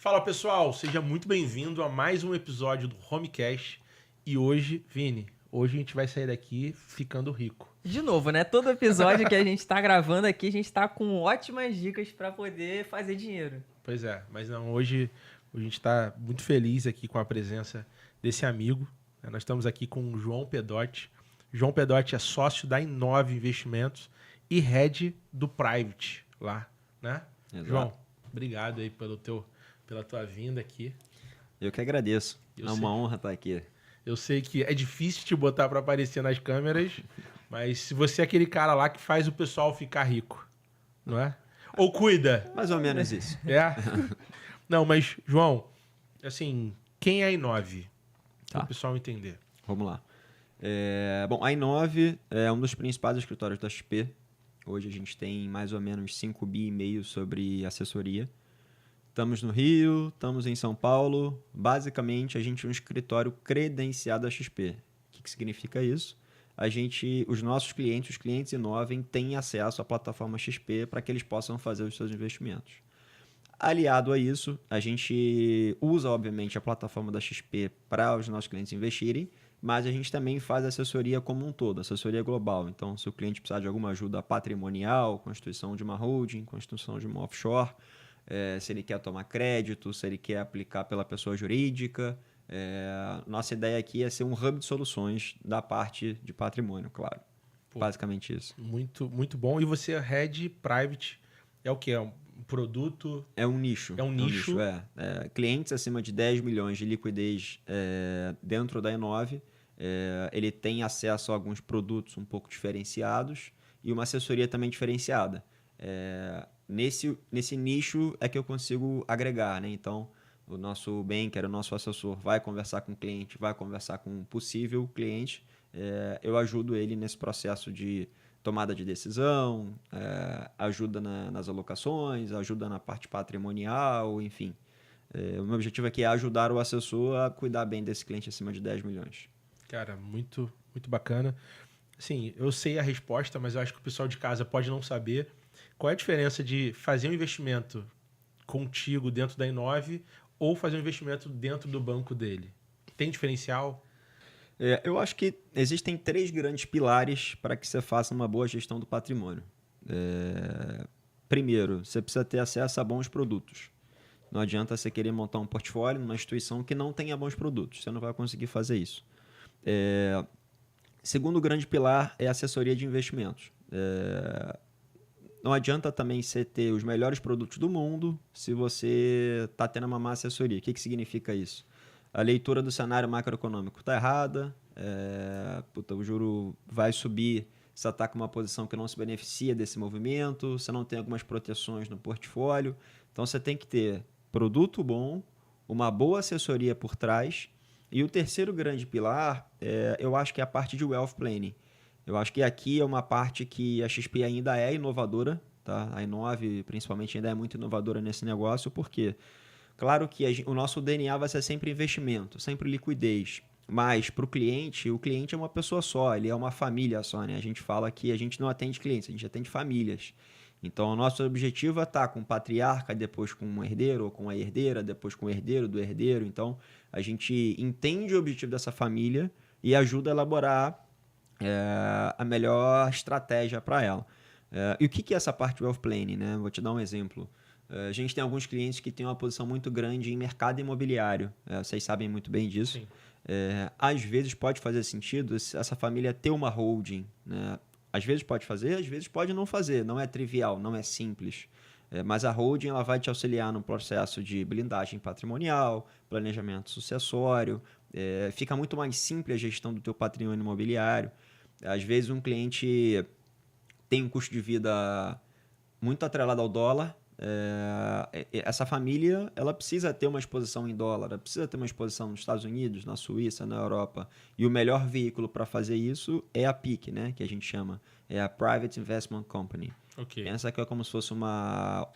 Fala pessoal, seja muito bem-vindo a mais um episódio do Homecast. E hoje, Vini, hoje a gente vai sair daqui ficando rico. De novo, né? Todo episódio que a gente tá gravando aqui, a gente tá com ótimas dicas pra poder fazer dinheiro. Pois é, mas não, hoje a gente está muito feliz aqui com a presença desse amigo. Nós estamos aqui com o João Pedotti. João Pedotti é sócio da Inove Investimentos e head do Private lá, né? Exato. João, obrigado aí pela tua vinda aqui. Eu que agradeço. É uma honra estar aqui. Eu sei que é difícil te botar para aparecer nas câmeras, mas se você é aquele cara lá que faz o pessoal ficar rico, não é? Ou cuida. Mais ou menos isso. É? Não, mas, João, assim, quem é a Inove? Para o pessoal entender. Vamos lá. Bom, a Inove é um dos principais escritórios da XP. Hoje a gente tem mais ou menos 5,5 bi sobre assessoria. Estamos no Rio, estamos em São Paulo. Basicamente, a gente é um escritório credenciado da XP. O que significa isso? Os nossos clientes, os clientes Inove, têm acesso à plataforma XP para que eles possam fazer os seus investimentos. Aliado a isso, a gente usa, obviamente, a plataforma da XP para os nossos clientes investirem, mas a gente também faz assessoria como um todo, assessoria global. Então, se o cliente precisar de alguma ajuda patrimonial, constituição de uma holding, constituição de uma offshore, se ele quer tomar crédito, se ele quer aplicar pela pessoa jurídica, nossa ideia aqui é ser um hub de soluções da parte de patrimônio, claro. Pô, basicamente isso. Muito, muito bom. E você é head private, é o quê? É um produto? É um nicho. É um nicho. Clientes acima de 10 milhões de liquidez dentro da Inove, ele tem acesso a alguns produtos um pouco diferenciados e uma assessoria também diferenciada. Nesse nicho é que eu consigo agregar, né? Então, o nosso banker, o nosso assessor, vai conversar com o cliente, vai conversar com um possível cliente. Eu ajudo ele nesse processo de tomada de decisão, ajuda nas alocações, ajuda na parte patrimonial, enfim. O meu objetivo aqui é ajudar o assessor a cuidar bem desse cliente acima de 10 milhões. Cara, muito, muito bacana. Assim, eu sei a resposta, mas eu acho que o pessoal de casa pode não saber. Qual é a diferença de fazer um investimento contigo dentro da Inove ou fazer um investimento dentro do banco dele? Tem diferencial? Eu acho que existem 3 grandes pilares para que você faça uma boa gestão do patrimônio. Primeiro, você precisa ter acesso a bons produtos. Não adianta você querer montar um portfólio numa instituição que não tenha bons produtos. Você não vai conseguir fazer isso. Segundo grande pilar é a assessoria de investimentos. Não adianta também você ter os melhores produtos do mundo se você está tendo uma má assessoria. O que significa isso? A leitura do cenário macroeconômico está errada, o juro vai subir, você está com uma posição que não se beneficia desse movimento, você não tem algumas proteções no portfólio. Então, você tem que ter produto bom, uma boa assessoria por trás. E o terceiro grande pilar, eu acho que é a parte de wealth planning. Eu acho que aqui é uma parte que a XP ainda é inovadora, tá? A Inove, principalmente, ainda é muito inovadora nesse negócio, porque, claro que o nosso DNA vai ser sempre investimento, sempre liquidez, mas para o cliente é uma pessoa só, ele é uma família só, né? A gente fala que a gente não atende clientes, a gente atende famílias. Então, o nosso objetivo é estar com o patriarca, depois com um herdeiro, ou com a herdeira, depois com o herdeiro do herdeiro. Então, a gente entende o objetivo dessa família e ajuda a elaborar a melhor estratégia para ela. E o que é essa parte do wealth planning, né? Vou te dar um exemplo. A gente tem alguns clientes que têm uma posição muito grande em mercado imobiliário. Vocês sabem muito bem disso. Às vezes pode fazer sentido essa família ter uma holding, né? Às vezes pode fazer, às vezes pode não fazer. Não é trivial, não é simples. Mas a holding ela vai te auxiliar no processo de blindagem patrimonial, planejamento sucessório. Fica muito mais simples a gestão do teu patrimônio imobiliário. Às vezes um cliente tem um custo de vida muito atrelado ao dólar. Essa família ela precisa ter uma exposição em dólar, ela precisa ter uma exposição nos Estados Unidos, na Suíça, na Europa. E o melhor veículo para fazer isso é a PIC, né? Que a gente chama. É a Private Investment Company. Okay. Pensa que é como se fosse uma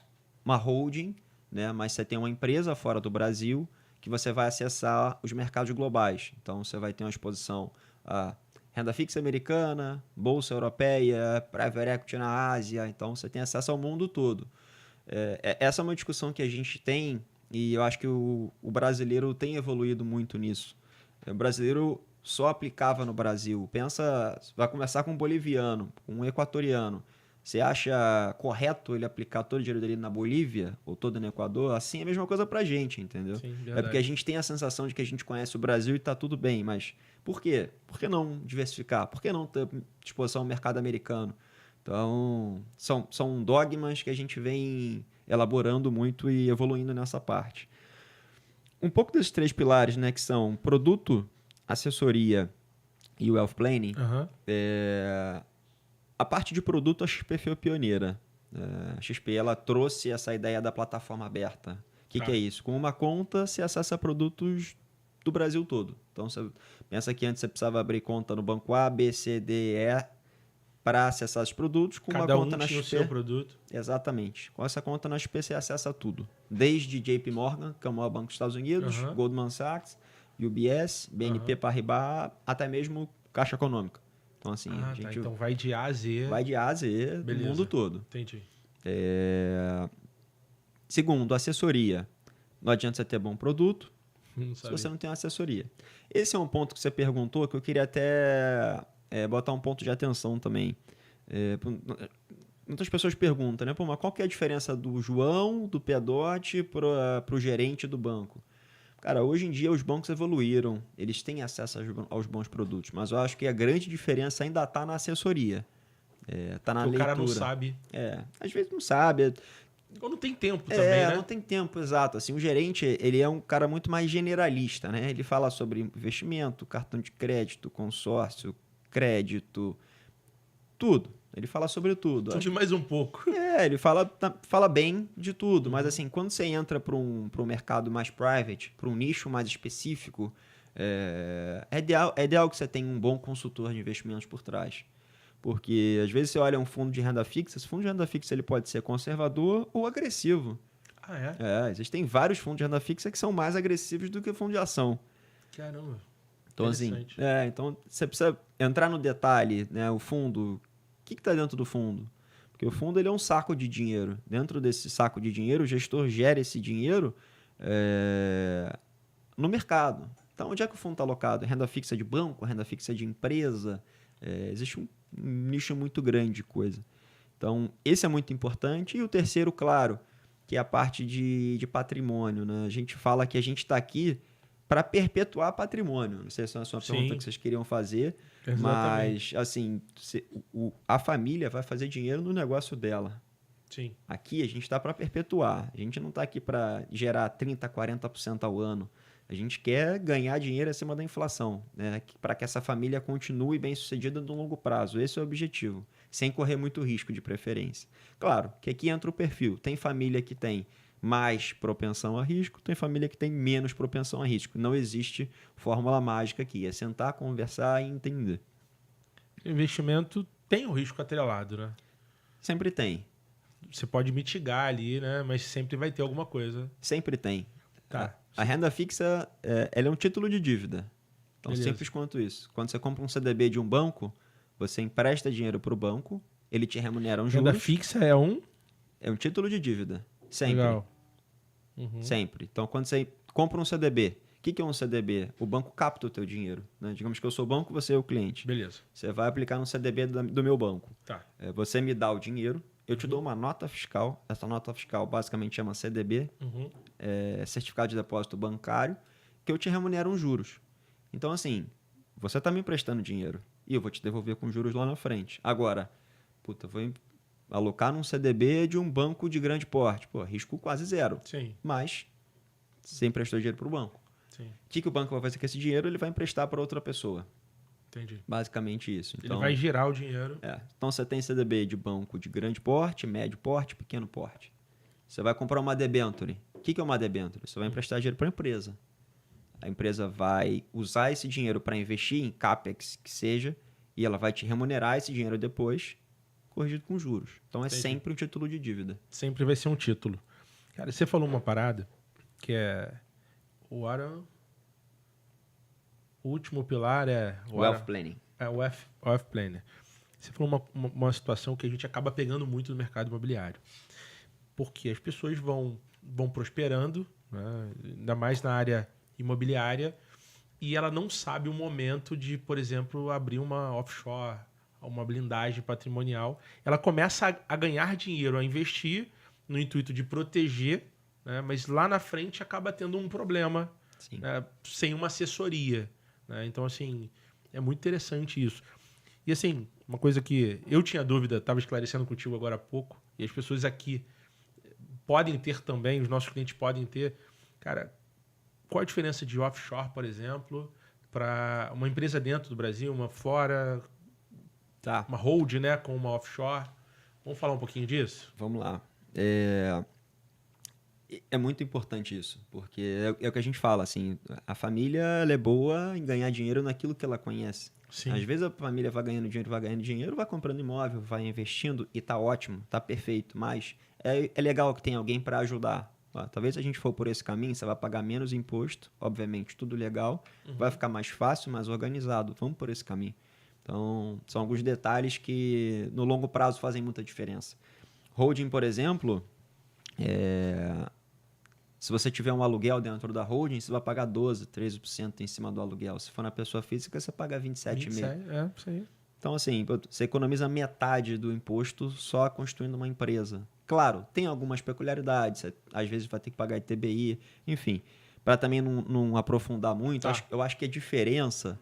holding, né? Mas você tem uma empresa fora do Brasil que você vai acessar os mercados globais. Então, você vai ter uma exposição a renda fixa americana, bolsa europeia, private equity na Ásia. Então, você tem acesso ao mundo todo. Essa é uma discussão que a gente tem E eu acho que o brasileiro tem evoluído muito nisso. O brasileiro só aplicava no Brasil. Pensa, vai começar com um boliviano, com um equatoriano. Você acha correto ele aplicar todo o dinheiro dele na Bolívia ou todo no Equador? Assim é a mesma coisa pra gente, entendeu? Sim, É verdade. porque a gente tem a sensação de que a gente conhece o Brasil e tá tudo bem, mas por quê? Por que não diversificar? Por que não ter disposição ao mercado americano? Então, são dogmas que a gente vem elaborando muito e evoluindo nessa parte. Um pouco desses 3 pilares, né, que são produto, assessoria e wealth planning, Aham. a parte de produto a XP foi pioneira. A XP ela trouxe essa ideia da plataforma aberta. O que é isso? Com uma conta, você acessa produtos do Brasil todo. Então, você pensa que antes você precisava abrir conta no banco A, B, C, D, E para acessar os produtos. Com Cada uma conta um na tinha o XP, seu produto. exatamente. Com essa conta na XP, você acessa tudo. Desde JP Morgan, que é o maior banco dos Estados Unidos, Aham. Goldman Sachs, UBS, BNP Paribas, até mesmo Caixa Econômica. Então, assim, Ah, a gente tá. Então vai de A a Z. vai de A a Z do Beleza. mundo todo. Entendi. Segundo, assessoria. Não adianta você ter bom produto Não se sabia. você não tem uma assessoria. Esse é um ponto que você perguntou que eu queria até botar um ponto de atenção também. Muitas pessoas perguntam, né? Pô, mas qual que é a diferença do João, do Pedote para o gerente do banco? Cara, hoje em dia os bancos evoluíram, eles têm acesso aos bons produtos, mas eu acho que a grande diferença ainda está na assessoria. Está na Porque o leitura. cara não sabe. Às vezes não sabe. Ou não tem tempo também, né? Não tem tempo, exato. Assim, o gerente, ele é um cara muito mais generalista, né? Ele fala sobre investimento, cartão de crédito, consórcio, crédito, tudo. Ele fala sobre tudo. Tudo e mais um pouco. Ele fala bem de tudo, mas assim, quando você entra para um mercado mais private, para um nicho mais específico, é ideal que você tenha um bom consultor de investimentos por trás. Porque às vezes você olha um fundo de renda fixa, esse fundo de renda fixa ele pode ser conservador ou agressivo. Ah, é? Existem vários fundos de renda fixa que são mais agressivos do que fundo de ação. Caramba. Então, assim, Interessante. então você precisa entrar no detalhe, né? O fundo, o que está dentro do fundo? Porque o fundo ele é um saco de dinheiro. Dentro desse saco de dinheiro, o gestor gera esse dinheiro no mercado. Então, onde é que o fundo está alocado? Renda fixa de banco, renda fixa de empresa? Existe um nicho muito grande de coisa. Então, esse é muito importante. E o terceiro, claro, que é a parte de patrimônio. Né? A gente fala que a gente está aqui para perpetuar patrimônio. Não sei se é uma pergunta que vocês queriam fazer, Exatamente. mas assim, a família vai fazer dinheiro no negócio dela. Sim. Aqui a gente está para perpetuar. A gente não está aqui para gerar 30%, 40% ao ano. A gente quer ganhar dinheiro acima da inflação, né? Para que essa família continue bem sucedida no longo prazo. Esse é o objetivo, sem correr muito risco de preferência. Claro que aqui entra o perfil. Tem família que tem mais propensão a risco, tem família que tem menos propensão a risco. Não existe fórmula mágica aqui. É sentar, conversar e entender. Investimento tem o risco atrelado, né? Sempre tem. Você pode mitigar ali, né? Mas sempre vai ter alguma coisa. Sempre tem. Tá. A renda fixa ela é um título de dívida. Tão Beleza. simples quanto isso. Quando você compra um CDB de um banco, você empresta dinheiro para o banco, ele te remunera um juros. Renda fixa é um. É um título de dívida. Sempre. Legal. Uhum. Sempre. Então, quando você compra um CDB, o que é um CDB? O banco capta o teu dinheiro. Né? Digamos que eu sou o banco, você é o cliente. Beleza. Você vai aplicar no CDB do meu banco. Tá. Você me dá o dinheiro, eu te dou uma nota fiscal. Essa nota fiscal basicamente chama CDB, Uhum. Certificado de Depósito Bancário, que eu te remunero uns juros. Então, assim, você está me emprestando dinheiro e eu vou te devolver com juros lá na frente. Agora, eu vou alocar num CDB de um banco de grande porte. Pô, risco quase zero. Sim. Mas você emprestou dinheiro para o banco. Sim. O que o banco vai fazer com esse dinheiro? Ele vai emprestar para outra pessoa. Entendi. Basicamente isso. Então, Ele vai girar o dinheiro. Então você tem CDB de banco de grande porte, médio porte, pequeno porte. Você vai comprar uma debenture. O que é uma debenture? Você vai emprestar dinheiro para a empresa. A empresa vai usar esse dinheiro para investir em CAPEX que seja, e ela vai te remunerar esse dinheiro depois, corrigido com juros. Então, Entendi. sempre um título de dívida. Sempre vai ser um título. Cara, você falou uma parada que é o último pilar é Wealth Planning. o wealth planner. Você falou uma situação que a gente acaba pegando muito no mercado imobiliário. Porque as pessoas vão prosperando, né? Ainda mais na área imobiliária, e ela não sabe o momento de, por exemplo, abrir uma offshore, uma blindagem patrimonial. Ela começa a ganhar dinheiro, a investir no intuito de proteger, né? Mas lá na frente acaba tendo um problema, Sim. né? Sem uma assessoria, né? Então, assim, é muito interessante isso. E, assim, uma coisa que eu tinha dúvida, estava esclarecendo contigo agora há pouco, e as pessoas aqui podem ter também, os nossos clientes podem ter. Cara, qual a diferença de offshore, por exemplo, para uma empresa dentro do Brasil, uma fora, Tá, uma hold, né, com uma offshore? Vamos falar um pouquinho disso? vamos lá. É muito importante isso, porque é o que a gente fala, assim, a família ela é boa em ganhar dinheiro naquilo que ela conhece. Sim. Às vezes a família vai ganhando dinheiro, vai comprando imóvel, vai investindo e tá ótimo, tá perfeito, mas é legal que tem alguém para ajudar. Ó, talvez se a gente for por esse caminho, você vai pagar menos imposto, obviamente, tudo legal, vai ficar mais fácil, mais organizado. Vamos por esse caminho. Então, são alguns detalhes que no longo prazo fazem muita diferença. Holding, por exemplo, se você tiver um aluguel dentro da holding, você vai pagar 12%, 13% em cima do aluguel. Se for na pessoa física, você paga 27,5%. É, isso aí. Então, assim, você economiza metade do imposto só constituindo uma empresa. Claro, tem algumas peculiaridades. Você, às vezes vai ter que pagar ITBI, enfim. Para também não aprofundar muito, Tá. eu acho que a diferença,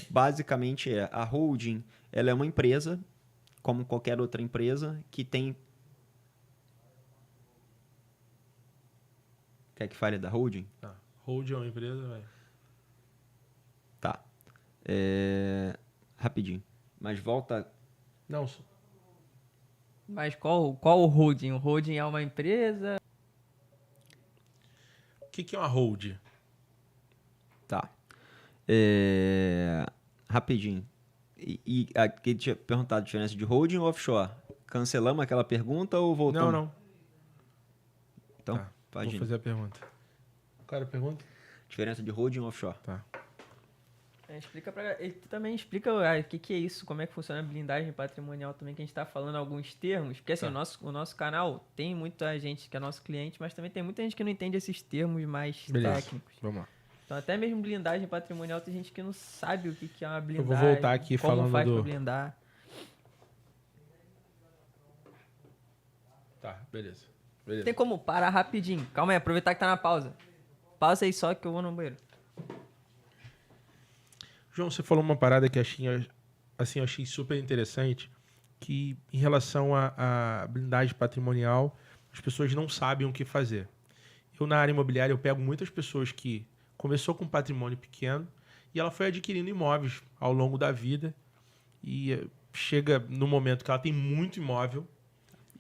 basicamente, a holding ela é uma empresa, como qualquer outra empresa, que tem... Quer que fale da holding? Tá. Hold é uma empresa, vai. Tá. Rapidinho. Mas volta... Não, Mas qual o holding? O holding é uma empresa? o que é uma hold? Tá. Rapidinho. E aqui tinha perguntado a diferença de holding ou offshore. Cancelamos aquela pergunta ou voltamos? Não. Então, Tá. pode Vou ir. fazer a pergunta. Qual era a pergunta? Diferença de holding ou offshore. Tá. Ele também explica o que é isso, como é que funciona a blindagem patrimonial também, que a gente está falando alguns termos. Porque assim, Tá. o nosso canal tem muita gente que é nosso cliente, mas também tem muita gente que não entende esses termos mais Beleza. técnicos. Vamos lá. Então até mesmo blindagem patrimonial tem gente que não sabe o que é uma blindagem. vou voltar aqui como falando faz do- pra blindar. Tá, beleza. Tem como parar rapidinho. Calma aí, aproveitar que tá na pausa. Pausa aí só que eu vou no banheiro. João, você falou uma parada que eu achei super interessante, que em relação à blindagem patrimonial, as pessoas não sabem o que fazer. Eu, na área imobiliária, eu pego muitas pessoas que começou com um patrimônio pequeno e ela foi adquirindo imóveis ao longo da vida e chega no momento que ela tem muito imóvel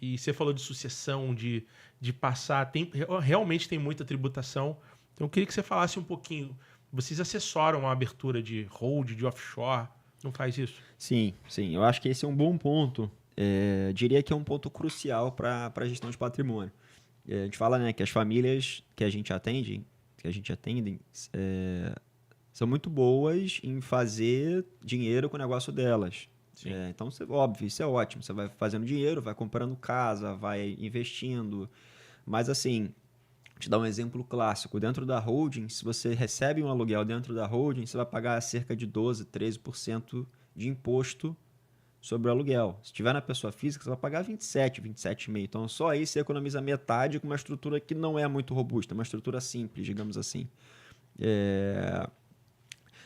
e você falou de sucessão, de passar, realmente tem muita tributação. Então, eu queria que você falasse um pouquinho. Vocês assessoram a abertura de hold, de offshore? Não faz isso? Sim. Eu acho que esse é um bom ponto. Diria que é um ponto crucial para a gestão de patrimônio. A gente fala, né, que as famílias que a gente atende, são muito boas em fazer dinheiro com o negócio delas. Sim. Então, óbvio, isso é ótimo. Você vai fazendo dinheiro, vai comprando casa, vai investindo. Mas, assim, vou te dar um exemplo clássico. Dentro da holding, se você recebe um aluguel dentro da holding, você vai pagar cerca de 12%, 13% de imposto sobre o aluguel. Se tiver na pessoa física, você vai pagar 27%, 27,5%. Então, só aí você economiza metade com uma estrutura que não é muito robusta, uma estrutura simples, digamos assim.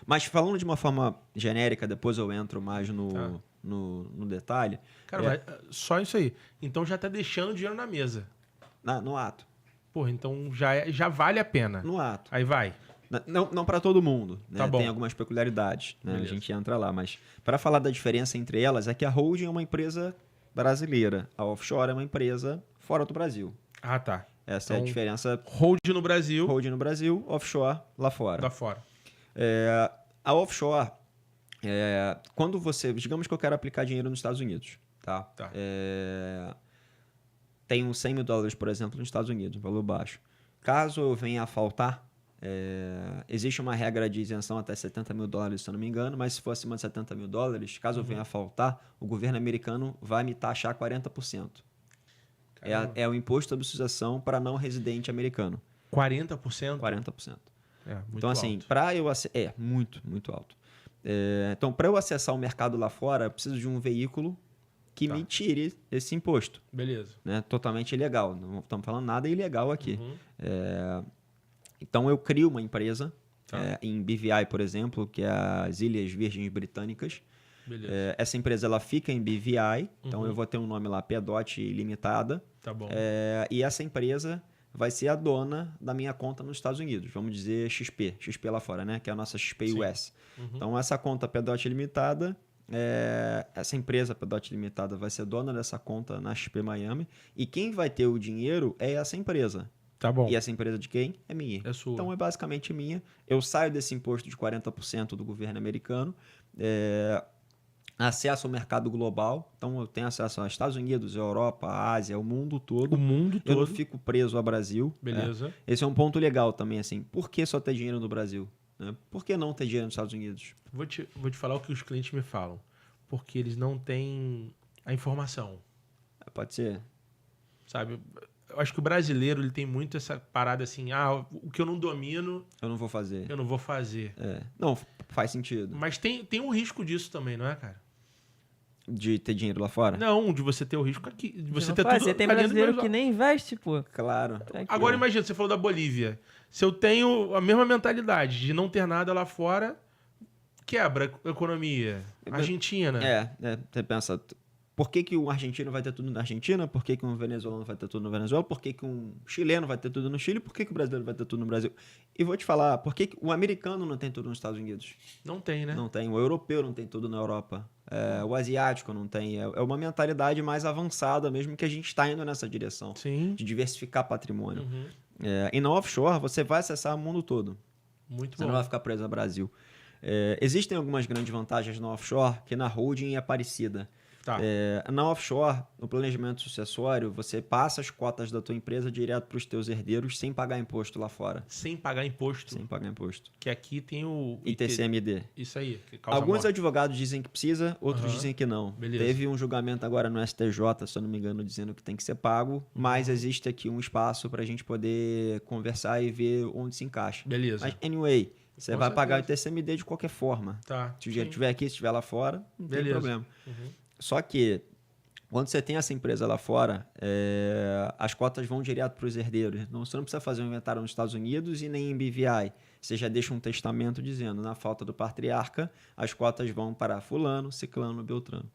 Mas falando de uma forma genérica, depois eu entro mais no detalhe. Cara, mas só isso aí. Então já tá deixando dinheiro na mesa. No ato. Porra, então já vale a pena. No ato. Aí vai. Não para todo mundo, né? Tá bom. Tem algumas peculiaridades, né? A Beleza. gente entra lá, mas para falar da diferença entre elas é que a holding é uma empresa brasileira, a offshore é uma empresa fora do Brasil. Ah, tá. Essa é a Então, diferença. Hold no Brasil, Holding no Brasil, offshore lá fora. lá fora. A offshore, quando você, digamos que eu quero aplicar dinheiro nos Estados Unidos, tá? Tá. Tenho $100 mil, por exemplo, nos Estados Unidos, um valor baixo. Caso eu venha a faltar, existe uma regra de isenção até $70 mil, se eu não me engano, mas se for acima de $70 mil, caso eu venha a faltar, o governo americano vai me taxar 40%. Caramba. É o imposto sobre sucessão para não residente americano. 40%? 40%. É, muito Então, assim, alto. para eu... muito, muito alto. Então, para eu acessar o mercado lá fora, eu preciso de um veículo que Tá. me tire esse imposto. Beleza. Né? Totalmente ilegal. Não estamos falando nada ilegal aqui. Uhum. Então, eu crio uma empresa Tá. em BVI, por exemplo, que é as Ilhas Virgens Britânicas. Beleza. Essa empresa ela fica em BVI, então Uhum. eu vou ter um nome lá, PDOT Limitada. Tá bom. E essa empresa vai ser a dona da minha conta nos Estados Unidos. Vamos dizer XP lá fora, né? Que é a nossa XP Sim. US. Uhum. Então, essa conta PDOT Limitada, essa empresa PDOT Limitada vai ser dona dessa conta na XP Miami. E quem vai ter o dinheiro é essa empresa. Tá bom. E essa empresa de quem? É minha. É sua. Então, é basicamente minha. Eu saio desse imposto de 40% do governo americano. Acesso ao mercado global. Então, eu tenho acesso aos Estados Unidos, Europa, Ásia, o mundo todo. O mundo Eu não todo. fico preso ao Brasil. Beleza. Esse é um ponto legal também, assim. Por que só ter dinheiro no Brasil? Né? Por que não ter dinheiro nos Estados Unidos? Vou te falar o que os clientes me falam. Porque eles não têm a informação, Pode ser. sabe? Eu acho que o brasileiro ele tem muito essa parada assim, o que eu não domino, Eu não vou fazer. eu não vou fazer. Não, faz sentido. Mas tem um risco disso também, não é, cara? De ter dinheiro lá fora? Não, de você ter o risco aqui. De você ter fazer. tudo Tem ali dentro do brasileiro Brasil. que nem investe, pô. Claro. Tá aqui, Agora ó. imagina, você falou da Bolívia. Se eu tenho a mesma mentalidade de não ter nada lá fora, quebra a economia. Argentina. Você pensa, por que um argentino vai ter tudo na Argentina? Por que um venezuelano vai ter tudo na Venezuela? Por que um chileno vai ter tudo no Chile? Por que o brasileiro vai ter tudo no Brasil? E vou te falar, por que o americano não tem tudo nos Estados Unidos? Não tem, né? Não tem. O europeu não tem tudo na Europa. O asiático não tem. É uma mentalidade mais avançada mesmo que a gente está indo nessa direção. Sim. De diversificar patrimônio. Uhum. E na offshore, você vai acessar o mundo todo. Muito Você bom. não vai ficar preso ao Brasil. Existem algumas grandes vantagens na offshore, que na holding é parecida. Tá. Na offshore, no planejamento sucessório, você passa as cotas da tua empresa direto para os teus herdeiros sem pagar imposto lá fora. Sem pagar imposto. Sem pagar imposto. Que aqui tem o ITCMD. Isso aí, que causa Alguns morte. advogados dizem que precisa, outros Aham. dizem que não. Beleza. Teve um julgamento agora no STJ, se eu não me engano, dizendo que tem que ser pago, mas existe aqui um espaço para a gente poder conversar e ver onde se encaixa. Beleza. Mas, anyway, você Com vai pagar o certeza. ITCMD de qualquer forma. Tá. Se o dinheiro Sim. estiver aqui, se estiver lá fora, não tem Beleza. problema. Uhum. Só que, quando você tem essa empresa lá fora, as cotas vão direto para os herdeiros. Você não precisa fazer um inventário nos Estados Unidos e nem em BVI. Você já deixa um testamento dizendo, na falta do patriarca, as cotas vão para fulano, ciclano, beltrano.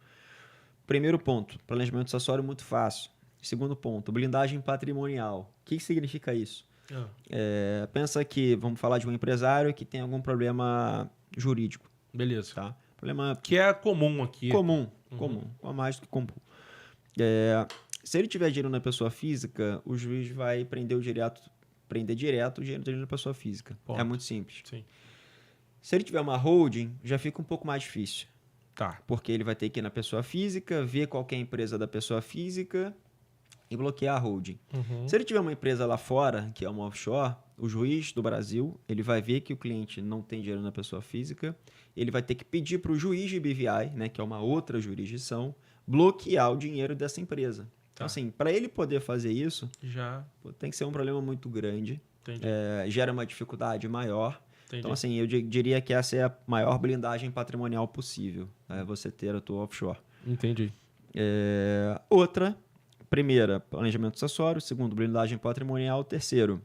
Primeiro ponto, planejamento sucessório muito fácil. Segundo ponto, blindagem patrimonial. O que significa isso? Pensa que, vamos falar de um empresário que tem algum problema jurídico. Beleza. Tá? Problema Que é comum aqui. comum, com mais do que comum. Se ele tiver dinheiro na pessoa física, o juiz vai prender direto o dinheiro dele na pessoa física. Ponto. É muito simples. Sim. Se ele tiver uma holding, já fica um pouco mais difícil. Tá. Porque ele vai ter que ir na pessoa física, ver qual que é a empresa da pessoa física e bloquear a holding. Uhum. Se ele tiver uma empresa lá fora, que é uma offshore, o juiz do Brasil, ele vai ver que o cliente não tem dinheiro na pessoa física, ele vai ter que pedir para o juiz de BVI, né, que é uma outra jurisdição, bloquear o dinheiro dessa empresa. Então, assim, para ele poder fazer isso, Já. tem que ser um problema muito grande, Entendi. gera uma dificuldade maior. Entendi. Então, assim, eu diria que essa é a maior blindagem patrimonial possível, você ter a tua offshore. Entendi. Primeira, planejamento sucessório. Segundo, blindagem patrimonial. Terceiro,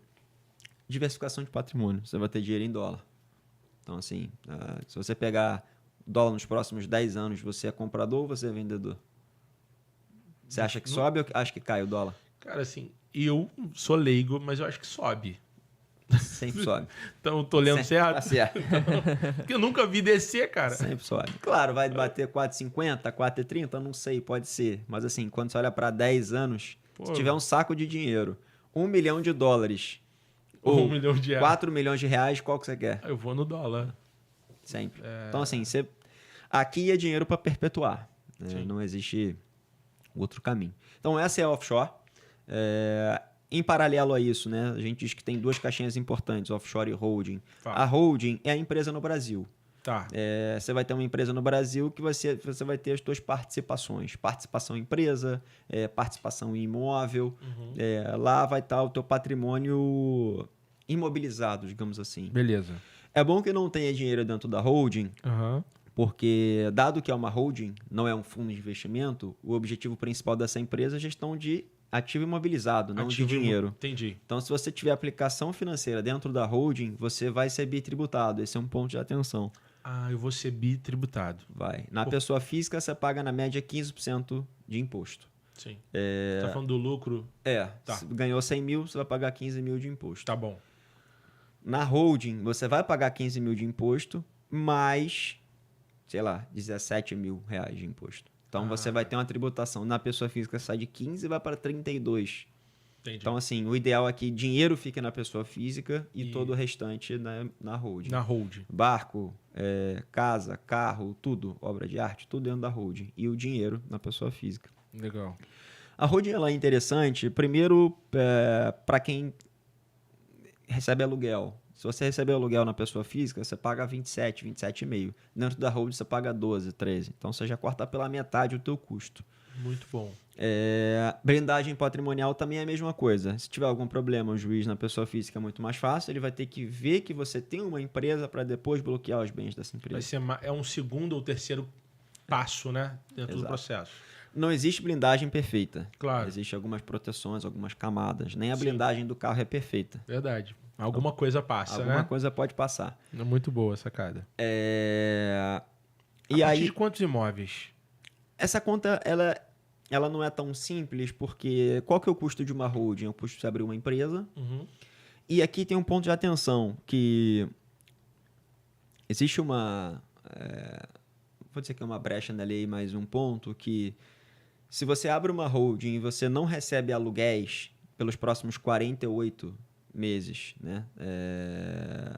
diversificação de patrimônio. Você vai ter dinheiro em dólar. Então, assim, se você pegar dólar nos próximos 10 anos, você é comprador ou você é vendedor? Você acha que sobe ou acha que cai o dólar? Cara, assim, eu sou leigo, mas eu acho que sobe. Sempre sobe. Então, eu tô lendo Tá certo? certo. Porque eu nunca vi descer, cara. Sempre sobe. Claro, vai bater 4,50, 4,30, não sei, pode ser. Mas assim, quando você olha para 10 anos, Pô. se tiver um saco de dinheiro, $1 milhão Ou ou $1 milhão de reais. 4 milhões de reais, qual que você quer? Eu vou no dólar. Sempre. Então, assim, aqui é dinheiro para perpetuar. Né? Sim. Não existe outro caminho. Então, essa é a offshore. Em paralelo a isso, né, a gente diz que tem duas caixinhas importantes, offshore e holding. Fala. A holding é a empresa no Brasil. Tá. Você vai ter uma empresa no Brasil que você vai ter as suas participações. Participação em empresa, participação em imóvel. Uhum. Lá vai estar o teu patrimônio imobilizado, digamos assim. Beleza. É bom que não tenha dinheiro dentro da holding, Aham. porque, dado que é uma holding, não é um fundo de investimento, o objetivo principal dessa empresa é a gestão de ativo imobilizado, não de dinheiro. Entendi. Então, se você tiver aplicação financeira dentro da holding, você vai ser bitributado. Esse é um ponto de atenção. Ah, eu vou ser bitributado. Vai. Na pessoa física, você paga na média 15% de imposto. Sim. Tá falando do lucro? Tá. Se ganhou 100 mil, você vai pagar 15 mil de imposto. Tá bom. Na holding, você vai pagar 15 mil de imposto, mais, sei lá, 17 mil reais de imposto. Então, você vai ter uma tributação na pessoa física, sai de 15 e vai para 32. Entendi. Então, assim, o ideal é que dinheiro fique na pessoa física e todo o restante na holding. Na holding. Barco, casa, carro, tudo, obra de arte, tudo dentro da holding. E o dinheiro na pessoa física. Legal. A holding ela é interessante, primeiro, para quem recebe aluguel. Se você recebe aluguel na pessoa física, você paga 27, 27,5. Dentro da holding, você paga 12, 13. Então, você já corta pela metade o teu custo. Muito bom. Blindagem patrimonial também é a mesma coisa. Se tiver algum problema, o juiz na pessoa física é muito mais fácil. Ele vai ter que ver que você tem uma empresa para depois bloquear os bens dessa empresa. Vai ser é um segundo ou terceiro passo, né? Dentro do processo. Não existe blindagem perfeita. Claro. Existem algumas proteções, algumas camadas. Nem a Sim. blindagem do carro é perfeita. Verdade. Alguma coisa passa, Alguma né? coisa pode passar. Muito boa a sacada. E A partir aí, de quantos imóveis? essa conta, ela não é tão simples, porque qual que é o custo de uma holding? É o custo de você abrir uma empresa. Uhum. E aqui tem um ponto de atenção, que existe vou dizer que é uma brecha na lei, mas um ponto que se você abre uma holding e você não recebe aluguéis pelos próximos 48 meses, né?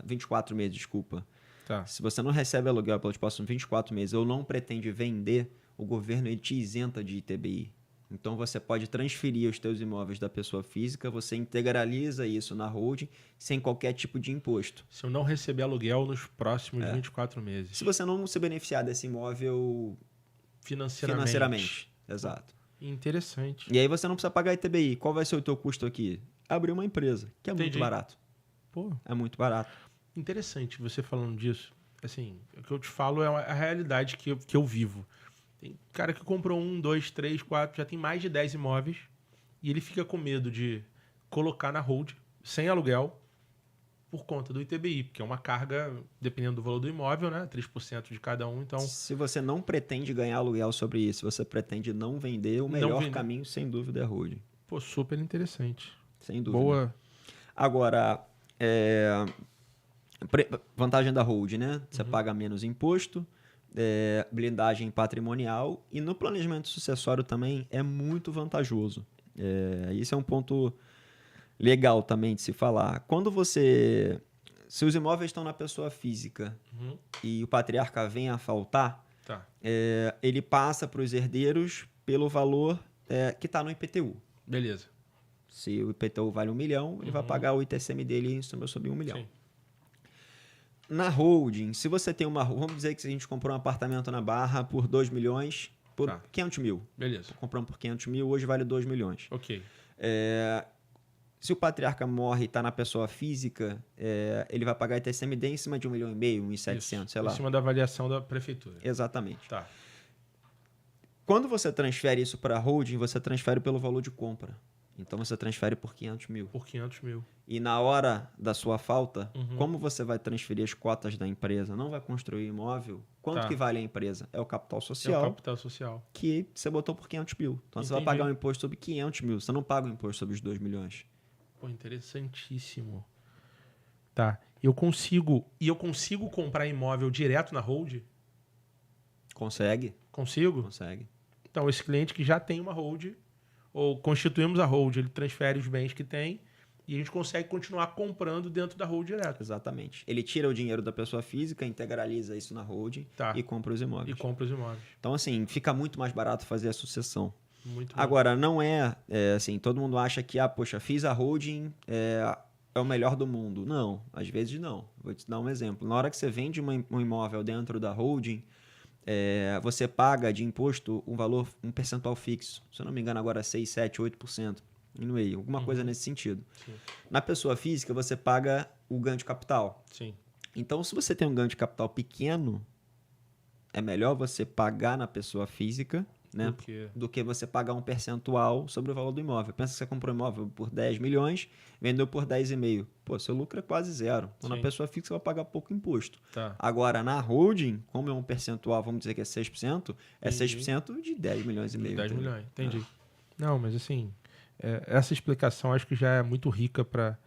24 meses, desculpa. Tá. Se você não recebe aluguel pelos próximos 24 meses ou não pretende vender, o governo ele te isenta de ITBI. Então, você pode transferir os teus imóveis da pessoa física, você integraliza isso na holding sem qualquer tipo de imposto. Se eu não receber aluguel nos próximos 24 meses. Se você não se beneficiar desse imóvel financeiramente. Exato. Interessante. E aí você não precisa pagar ITBI. Qual vai ser o teu custo aqui? Abrir uma empresa, que é muito Entendi. barato. Pô, É muito barato. interessante você falando disso. Assim, o que eu te falo é a realidade que eu vivo. Tem cara que comprou 1, 2, 3, 4, já tem mais de 10 imóveis e ele fica com medo de colocar na hold sem aluguel por conta do ITBI, porque é uma carga, dependendo do valor do imóvel, né? 3% de cada um, então... Se você não pretende ganhar aluguel sobre isso, você pretende não vender, o melhor vender. caminho, sem dúvida, é a holding. Pô, super interessante. Sem dúvida. Boa. Agora, vantagem da holding, né? Você paga menos imposto, blindagem patrimonial e no planejamento sucessório também é muito vantajoso. Isso é um ponto legal também de se falar. Quando se os imóveis estão na pessoa física e o patriarca vem a faltar, Tá. ele passa para os herdeiros pelo valor que está no IPTU. Beleza. Se o IPTU vale 1 milhão, ele vai pagar o ITCM dele sobre 1 milhão. Sim. Na holding, se você tem vamos dizer que a gente comprou um apartamento na Barra por 2 milhões, por Tá. 500 mil. Beleza. Compramos por 500 mil, hoje vale 2 milhões. Ok. Se o patriarca morre e está na pessoa física, ele vai pagar ITCMD em cima de 1,5 milhão, 1.700, sei lá. Em cima da avaliação da prefeitura. Exatamente. Tá. Quando você transfere isso para a holding, você transfere pelo valor de compra. Então, você transfere por 500 mil. Por 500 mil. E na hora da sua falta, como você vai transferir as cotas da empresa? Não vai construir imóvel? Quanto Tá. que vale a empresa? É o capital É o social capital social. que você botou por 500 mil. Então, você vai Entendi. pagar um imposto sobre 500 mil. Você não paga o imposto sobre os 2 milhões. Pô, interessantíssimo. Tá. Eu consigo comprar imóvel direto na hold? Consegue? Consigo? Consegue. Então, esse cliente que já tem uma hold, ou constituímos a hold, ele transfere os bens que tem e a gente consegue continuar comprando dentro da hold direto. Exatamente. Ele tira o dinheiro da pessoa física, integraliza isso na holding Tá. e compra os E imóveis. compra os imóveis. Então, assim, fica muito mais barato fazer a sucessão. Muito bom. Agora, não assim, todo mundo acha que, poxa, fiz a holding, é o melhor do mundo. Não, às vezes não. Vou te dar um exemplo. Na hora que você vende um imóvel dentro da holding, você paga de imposto um percentual fixo. Se eu não me engano, agora é 6, 7, 8%. alguma coisa nesse sentido. Sim. Na pessoa física, você paga o ganho de capital. Sim. Então, se você tem um ganho de capital pequeno, é melhor você pagar na pessoa física, né, do que você pagar um percentual sobre o valor do imóvel. Pensa que você comprou um imóvel por 10 milhões, vendeu por 10,5. Pô, seu lucro é quase zero. Então, na pessoa física, você vai pagar pouco imposto. Tá. Agora, na holding, como é um percentual, vamos dizer que é 6%, é 6% de 10 milhões e meio. 10 milhões, entendi. Não, mas assim, essa explicação acho que já é muito rica para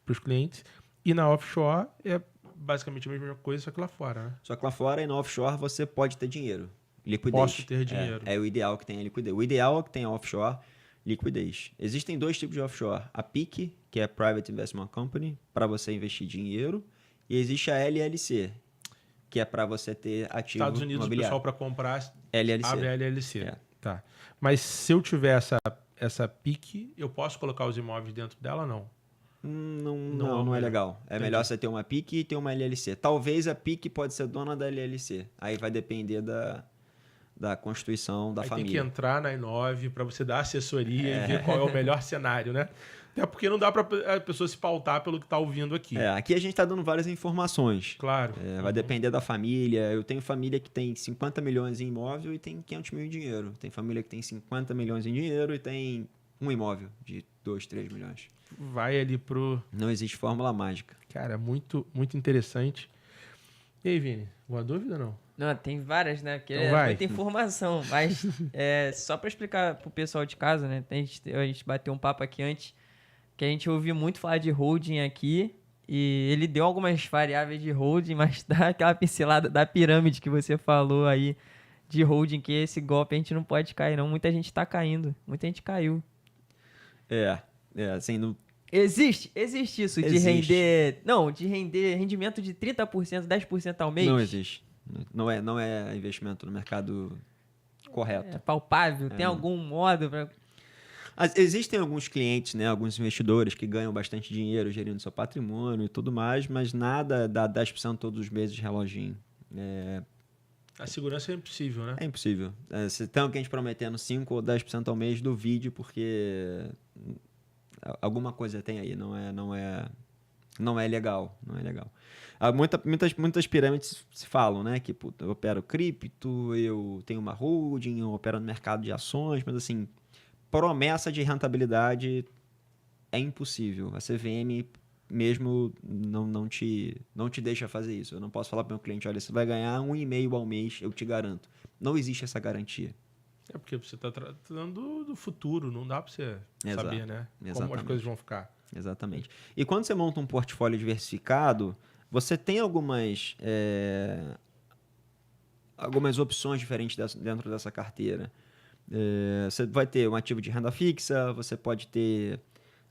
os clientes. E na offshore é basicamente a mesma coisa, só que lá fora, né? Só que lá fora e no offshore você pode ter dinheiro. Liquidez. Posso ter dinheiro. É o ideal que tenha liquidez. O ideal é que tenha offshore, liquidez. Existem dois tipos de offshore. A PIC, que é Private Investment Company, para você investir dinheiro. E existe a LLC, que é para você ter ativo Estados Unidos, o pessoal para comprar LLC. abre a LLC. É. Tá. Mas se eu tiver essa PIC, eu posso colocar os imóveis dentro dela ou não? Não é legal. É melhor você ter uma PIC e ter uma LLC. Talvez a PIC pode ser dona da LLC. Aí vai depender da constituição da família. Tem que entrar na I9 para você dar assessoria e ver qual é o melhor cenário, né? Até porque não dá para a pessoa se pautar pelo que está ouvindo aqui. Aqui a gente está dando várias informações. Claro. Vai depender da família. Eu tenho família que tem 50 milhões em imóvel e tem 500 mil em dinheiro. Tem família que tem 50 milhões em dinheiro e tem um imóvel de 2, 3 milhões. Vai ali pro... Não existe fórmula mágica. Cara, muito, muito interessante. E aí, Vini? Alguma dúvida ou não? Não, tem várias, né? Porque Então é muita informação. Mas só para explicar pro pessoal de casa, né? A gente bateu um papo aqui antes, que a gente ouviu muito falar de holding aqui. E ele deu algumas variáveis de holding, mas dá aquela pincelada da pirâmide que você falou aí de holding, que esse golpe a gente não pode cair, não. Muita gente tá caindo. Muita gente caiu. Assim, Existe isso de render... Não, de render rendimento de 30%, 10% ao mês? Não existe. Não é investimento no mercado correto. É palpável? Tem algum modo para... Existem alguns clientes, né, alguns investidores que ganham bastante dinheiro gerindo seu patrimônio e tudo mais, mas nada dá 10% todos os meses de reloginho. A segurança é impossível, né? É impossível. Se tem alguém te prometendo 5% ou 10% ao mês, duvide, porque alguma coisa tem aí, não é legal, não é legal. Muitas pirâmides se falam, né, que eu opero cripto, eu tenho uma holding, eu opero no mercado de ações, mas assim, promessa de rentabilidade é impossível. A CVM mesmo não te deixa fazer isso. Eu não posso falar para o meu cliente, olha, você vai ganhar 1,5 ao mês, eu te garanto. Não existe essa garantia. É porque você está tratando do futuro, não dá para você saber, né? Exatamente. Como as coisas vão ficar. Exatamente. E quando você monta um portfólio diversificado, você tem algumas opções diferentes dentro dessa carteira. Você vai ter um ativo de renda fixa, você pode ter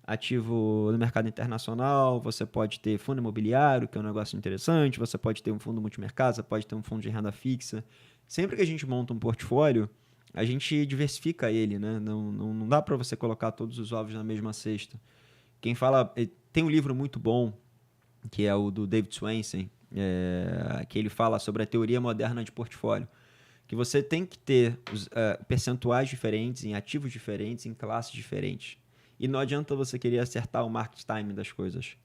ativo no mercado internacional, você pode ter fundo imobiliário, que é um negócio interessante, você pode ter um fundo multimercado, você pode ter um fundo de renda fixa. Sempre que a gente monta um portfólio, a gente diversifica ele, né? Não dá para você colocar todos os ovos na mesma cesta. Quem fala... Tem um livro muito bom, que é o do David Swensen, que ele fala sobre a teoria moderna de portfólio. Que você tem que ter percentuais diferentes, em ativos diferentes, em classes diferentes. E não adianta você querer acertar o market time das coisas.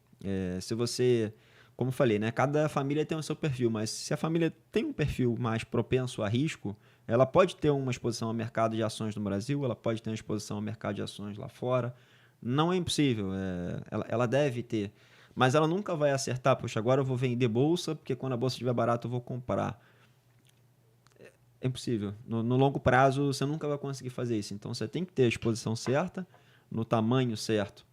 Se você... Como eu falei, né? Cada família tem o seu perfil, mas se a família tem um perfil mais propenso a risco, ela pode ter uma exposição ao mercado de ações no Brasil, ela pode ter uma exposição ao mercado de ações lá fora. Não é impossível, ela deve ter. Mas ela nunca vai acertar, poxa, agora eu vou vender bolsa, porque quando a bolsa estiver barata eu vou comprar. É impossível. No longo prazo você nunca vai conseguir fazer isso. Então você tem que ter a exposição certa, no tamanho certo.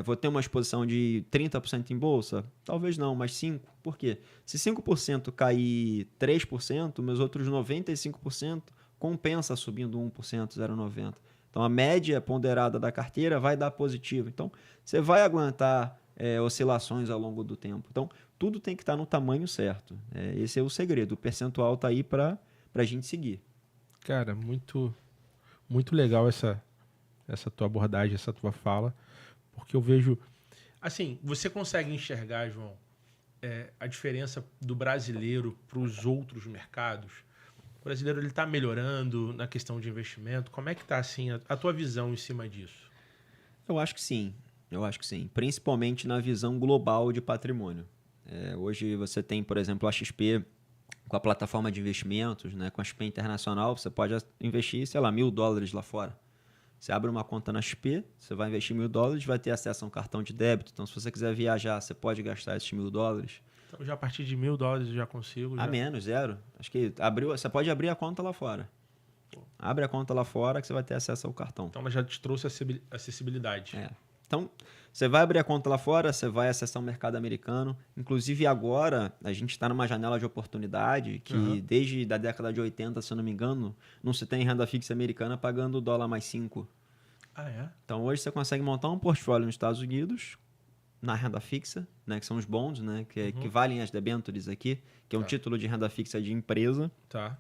Vou ter uma exposição de 30% em bolsa? Talvez não, mas 5%. Por quê? Se 5% cair 3%, meus outros 95% compensa subindo 1%, 0,90%. Então a média ponderada da carteira vai dar positivo. Então você vai aguentar oscilações ao longo do tempo. Então tudo tem que estar no tamanho certo. Esse é o segredo. O percentual está aí para a gente seguir. Cara, muito, muito legal essa tua abordagem, essa tua fala. Porque eu vejo... Assim, você consegue enxergar, João, a diferença do brasileiro para os outros mercados? O brasileiro está melhorando na questão de investimento? Como é que está assim, a tua visão em cima disso? Eu acho que sim. Eu acho que sim. Principalmente na visão global de patrimônio. Hoje você tem, por exemplo, a XP com a plataforma de investimentos, né? Com a XP Internacional, você pode investir, sei lá, $1.000 lá fora. Você abre uma conta na XP, você vai investir $1.000, vai ter acesso a um cartão de débito. Então, se você quiser viajar, você pode gastar esses $1.000. Então, já a partir de $1.000 eu já consigo. A Já. menos, zero. Acho que você pode abrir a conta lá fora. Abre a conta lá fora que você vai ter acesso ao cartão. Então, ela já te trouxe acessibilidade. Então, você vai abrir a conta lá fora, você vai acessar o mercado americano. Inclusive, agora, a gente está numa janela de oportunidade que, desde a década de 80, se eu não me engano, não se tem renda fixa americana pagando dólar mais 5. Ah, é? Então, hoje você consegue montar um portfólio nos Estados Unidos, na renda fixa, né, que são os bonds, né, que equivalem às debêntures aqui, que é um título de renda fixa de empresa. Tá.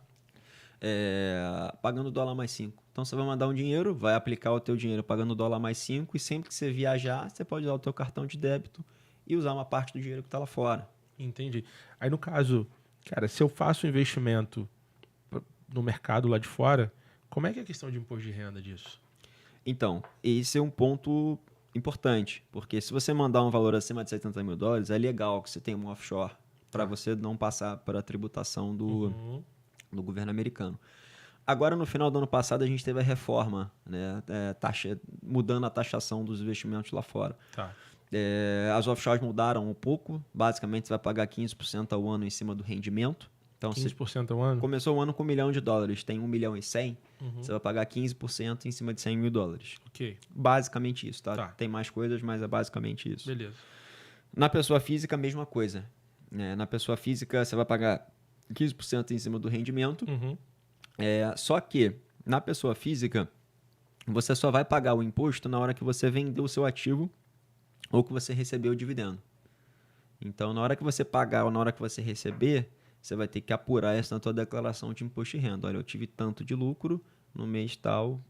Pagando dólar mais 5. Então, você vai mandar um dinheiro, vai aplicar o teu dinheiro pagando dólar mais 5 e sempre que você viajar, você pode usar o teu cartão de débito e usar uma parte do dinheiro que está lá fora. Entendi. Aí, no caso, cara, se eu faço um investimento no mercado lá de fora, como é que é a questão de imposto de renda disso? Então, esse é um ponto importante, porque se você mandar um valor acima de $70.000, é legal que você tenha um offshore para você não passar para a tributação do governo americano. Agora, no final do ano passado, a gente teve a reforma, né, mudando a taxação dos investimentos lá fora. Tá. As offshores mudaram um pouco. Basicamente, você vai pagar 15% ao ano em cima do rendimento. Então, 15% ao ano? Começou o ano com $1 milhão, tem $1.100.000, você vai pagar 15% em cima de $100.000. Ok. Basicamente isso, tá? Tá. Tem mais coisas, mas é basicamente isso. Beleza. Na pessoa física, a mesma coisa. Na pessoa física, você vai pagar 15% em cima do rendimento. Só que, na pessoa física, você só vai pagar o imposto na hora que você vender o seu ativo ou que você receber o dividendo. Então, na hora que você pagar ou na hora que você receber, você vai ter que apurar isso na tua declaração de imposto de renda. Olha, eu tive tanto de lucro, no mês tal,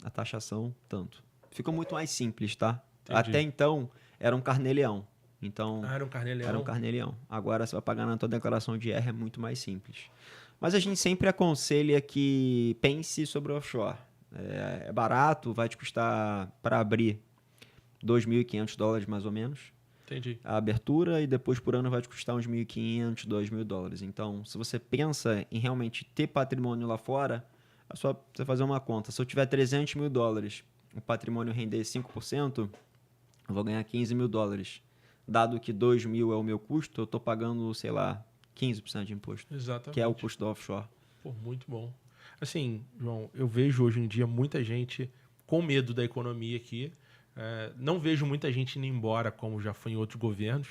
a taxação tanto. Ficou muito mais simples, tá? Entendi. Até então, era um carnê-leão. Então, era um carnê-leão? Era um carnê-leão. Agora, você vai pagar na tua declaração de IR, é muito mais simples. Mas a gente sempre aconselha que pense sobre o offshore. É barato, vai te custar, para abrir, $2.500 mais ou menos. Entendi. A abertura, e depois por ano vai te custar uns $1.500, $2.000. Então, se você pensa em realmente ter patrimônio lá fora, é só você fazer uma conta. Se eu tiver $300.000, o patrimônio render 5%, eu vou ganhar $15.000. Dado que $2.000 é o meu custo, eu estou pagando, sei lá, 15% de imposto. Exatamente. Que é o custo do offshore. Pô, muito bom. Assim, João, eu vejo hoje em dia muita gente com medo da economia aqui. Não vejo muita gente indo embora, como já foi em outros governos.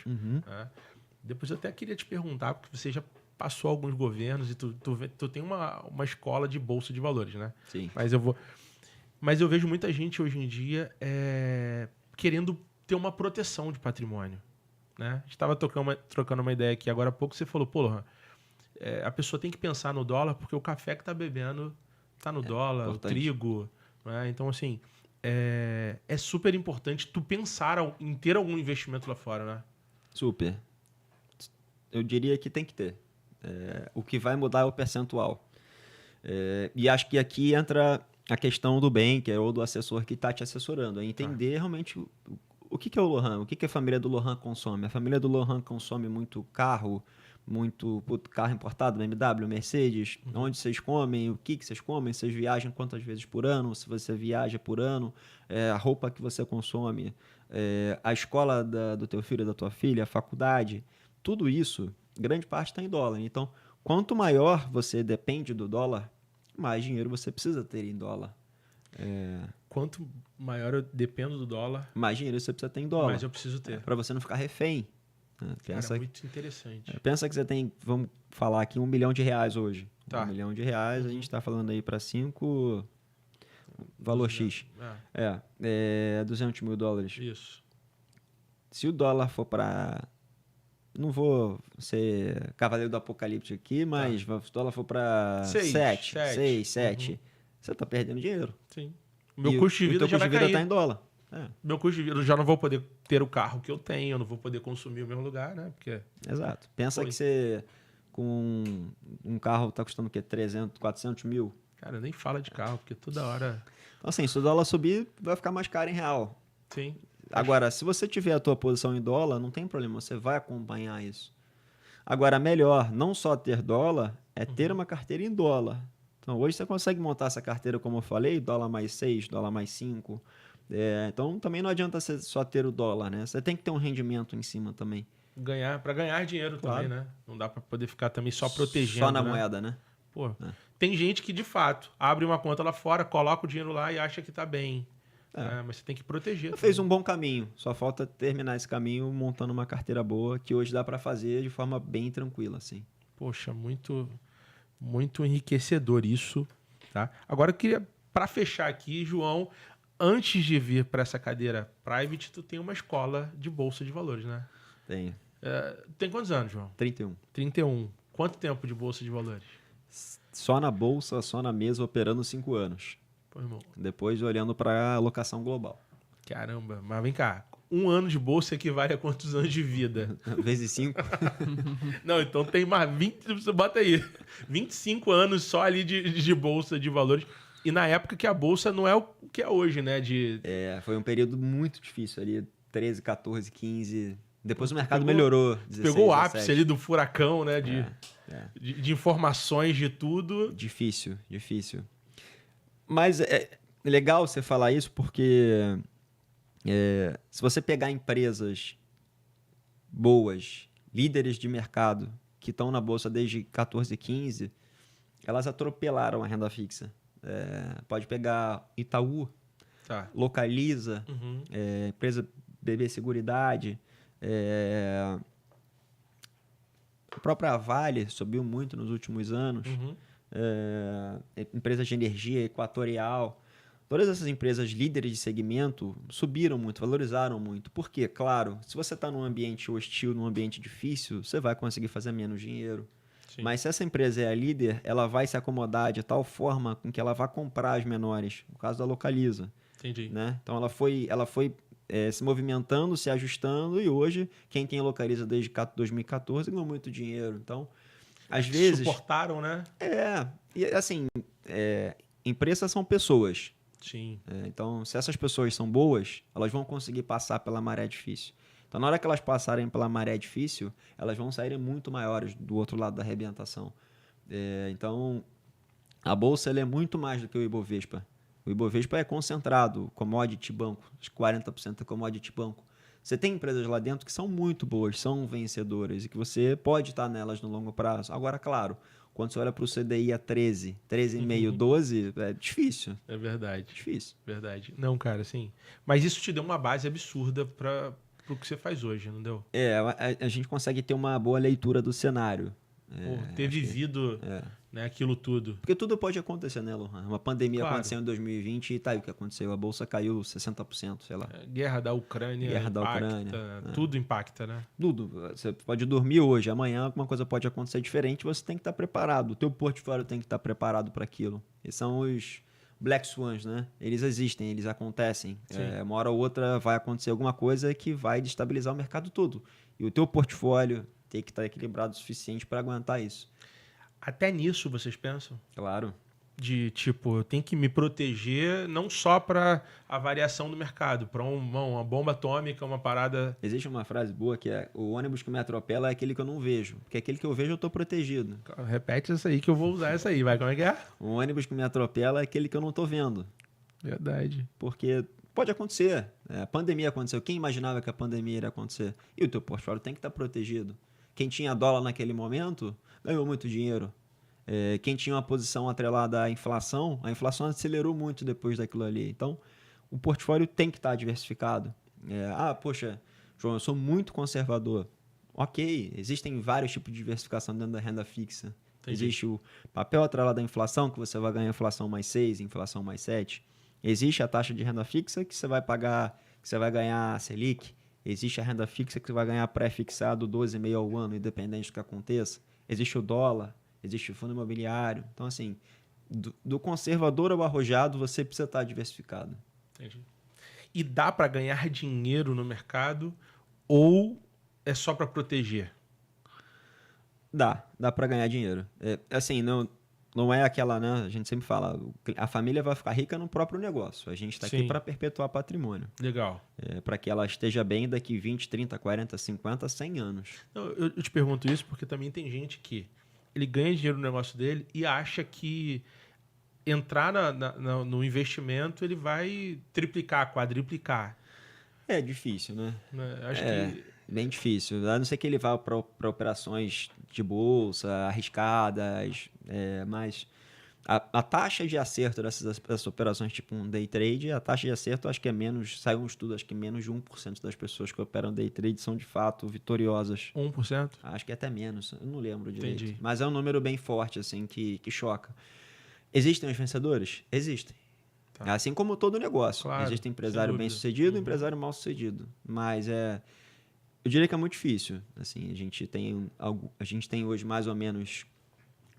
Depois eu até queria te perguntar, porque você já passou alguns governos e tu tem uma escola de bolsa de valores, né? Sim. Mas eu vejo muita gente hoje em dia querendo ter uma proteção de patrimônio, né? A gente estava trocando uma ideia aqui agora há pouco, você falou, porra, a pessoa tem que pensar no dólar porque o café que tá bebendo tá no dólar, importante. O trigo, né? Então, assim, é super importante tu pensar em ter algum investimento lá fora, né? Super. Eu diria que tem que ter. O que vai mudar é o percentual. E acho que aqui entra a questão do banker ou do assessor que está te assessorando. É entender realmente o que é o Lohan, o que a família do Lohan consome. A família do Lohan consome muito carro, muito carro importado, BMW, Mercedes. Onde vocês comem, o que vocês comem, vocês viajam quantas vezes por ano, se você viaja por ano, a roupa que você consome, a escola do teu filho, da tua filha, a faculdade, tudo isso, grande parte está em dólar. Então, quanto maior você depende do dólar, mais dinheiro você precisa ter em dólar. Quanto maior eu dependo do dólar, mais dinheiro você precisa ter em dólar. Mais eu preciso ter. Para você não ficar refém. Cara, muito interessante. Pensa que você tem, vamos falar aqui, R$1 milhão hoje. Tá. R$1 milhão, a gente está falando aí para 5, valor X. $200.000. Isso. Se o dólar for para... Não vou ser cavaleiro do apocalipse aqui, mas se o dólar for para 7, você está perdendo dinheiro. Sim. O meu custo de vida já vai cair. Está em dólar. Meu custo de vida, eu já não vou poder ter o carro que eu tenho, eu não vou poder consumir o mesmo lugar, né? Porque... Exato. Pensa que você, com um carro, está custando o quê? 300, 400 mil. Cara, nem fala de carro, porque toda hora... Então, assim, se o dólar subir, vai ficar mais caro em real. Sim. Agora, se você tiver a tua posição em dólar, não tem problema, você vai acompanhar isso. Agora, melhor não só ter dólar, é ter uma carteira em dólar. Então, hoje você consegue montar essa carteira, como eu falei, dólar mais 6, dólar mais 5. Então, também não adianta você só ter o dólar, né? Você tem que ter um rendimento em cima também. Para ganhar dinheiro Claro. também, né? Não dá para poder ficar também só protegendo, Só na né? moeda, né? Pô, tem gente que, de fato, abre uma conta lá fora, coloca o dinheiro lá e acha que tá bem. Mas você tem que proteger. Fez um bom caminho. Só falta terminar esse caminho montando uma carteira boa, que hoje dá para fazer de forma bem tranquila, assim. Poxa, muito, muito enriquecedor isso, tá? Agora eu queria, para fechar aqui, João, antes de vir para essa cadeira private, tu tem uma escola de bolsa de valores, né? Tenho. Tem quantos anos, João? 31. 31. Quanto tempo de bolsa de valores? Só na bolsa, só na mesa, operando 5 anos. Pô, irmão, Depois olhando para alocação global. caramba. Mas vem cá, um ano de bolsa equivale a quantos anos de vida? Vezes 5. Não, então tem mais 20, você bota aí, 25 anos só ali de bolsa de valores. E na época que a bolsa não é o que é hoje, né? Foi um período muito difícil ali. 13, 14, 15. Depois o mercado Pegou- melhorou. 16, Pegou o ápice 17. ali do furacão, né? É. De informações, de tudo. Difícil, difícil. Mas é legal você falar isso porque se você pegar empresas boas, líderes de mercado, que estão na bolsa desde 14, 15, elas atropelaram a renda fixa. Pode pegar Itaú, Tá. Localiza, Uhum. empresa BB Seguridade, a própria Vale subiu muito nos últimos anos. Uhum. Empresas de energia, Equatorial. Todas essas empresas líderes de segmento subiram muito, valorizaram muito. Por quê? Claro, se você está num ambiente hostil, num ambiente difícil, você vai conseguir fazer menos dinheiro. Sim. Mas se essa empresa é a líder, ela vai se acomodar de tal forma com que ela vai comprar as menores. No caso da Localiza. Entendi. Né? Então ela foi se movimentando, se ajustando, e hoje quem tem a Localiza desde 2014 ganhou muito dinheiro. Então, às vezes... Suportaram, né? E assim, empresas são pessoas. Sim. Então, se essas pessoas são boas, elas vão conseguir passar pela maré difícil. Então, na hora que elas passarem pela maré difícil, elas vão saírem muito maiores do outro lado da arrebentação. Então, a bolsa ela é muito mais do que o Ibovespa. O Ibovespa é concentrado, commodity banco, os 40% é commodity banco. Você tem empresas lá dentro que são muito boas, são vencedoras e que você pode estar nelas no longo prazo. Agora, claro, quando você olha para o CDI a 13, 13,5, 12, é difícil. É verdade. Difícil. Verdade. Não, cara, assim. Mas isso te deu uma base absurda para o que você faz hoje, não deu? A gente consegue ter uma boa leitura do cenário. Ter vivido né, aquilo tudo. Porque tudo pode acontecer, né, Lohan? Uma pandemia Claro. aconteceu em 2020 e tá aí o que aconteceu. A bolsa caiu 60%, sei lá. Guerra da Ucrânia Guerra da impacta, Ucrânia, tudo impacta, né? Tudo. Você pode dormir hoje, amanhã alguma coisa pode acontecer diferente, você tem que estar preparado. O teu portfólio tem que estar preparado para aquilo. Esses são os Black Swans, né? Eles existem, eles acontecem. Uma hora ou outra vai acontecer alguma coisa que vai destabilizar o mercado todo. E o teu portfólio tem que estar equilibrado o suficiente para aguentar isso. Até nisso vocês pensam? Claro. De tipo, eu tenho que me proteger não só para a variação do mercado, para uma bomba atômica, uma parada. Existe uma frase boa que é: o ônibus que me atropela é aquele que eu não vejo. Porque aquele que eu vejo eu estou protegido. Repete essa aí que eu vou usar essa aí, vai, como é que é? O ônibus que me atropela é aquele que eu não estou vendo. Verdade. Porque pode acontecer. A pandemia aconteceu. Quem imaginava que a pandemia iria acontecer? E o teu portfólio tem que estar protegido. Quem tinha dólar naquele momento ganhou muito dinheiro. Quem tinha uma posição atrelada à inflação, a inflação acelerou muito depois daquilo ali. Então, o portfólio tem que estar diversificado. Poxa, João, eu sou muito conservador. Ok, existem vários tipos de diversificação dentro da renda fixa. Entendi. Existe o papel atrelado à inflação, que você vai ganhar inflação mais 6, inflação mais 7. Existe a taxa de renda fixa, que você vai pagar, que você vai ganhar Selic. Existe a renda fixa, que você vai ganhar pré-fixado 12,5 ao ano, independente do que aconteça. Existe o dólar, existe o fundo imobiliário. Então, assim, do conservador ao arrojado, você precisa estar diversificado. Entendi. E dá para ganhar dinheiro no mercado ou é só para proteger? Dá para ganhar dinheiro. Assim, não, não é aquela, né? A gente sempre fala, a família vai ficar rica no próprio negócio. A gente está aqui Sim. para perpetuar patrimônio. Legal. Para que ela esteja bem daqui 20, 30, 40, 50, 100 anos. Não, eu te pergunto isso porque também tem gente que ele ganha dinheiro no negócio dele e acha que entrar no investimento ele vai triplicar, quadriplicar. É difícil, né? Né? Acho É, que bem difícil. A não ser que ele vá para operações de bolsa, arriscadas, mas a taxa de acerto dessas operações, tipo um day trade, a taxa de acerto acho que é menos, saiu um estudo, acho que menos de 1% das pessoas que operam day trade são de fato vitoriosas. 1%? Acho que até menos, eu não lembro direito. Entendi. Mas é um número bem forte, assim, que choca. Existem os vencedores? Existem. Tá. Assim como todo negócio. Claro, Existe empresário sem dúvida. bem-sucedido e empresário mal-sucedido. Mas eu diria que é muito difícil. Assim, a gente tem hoje mais ou menos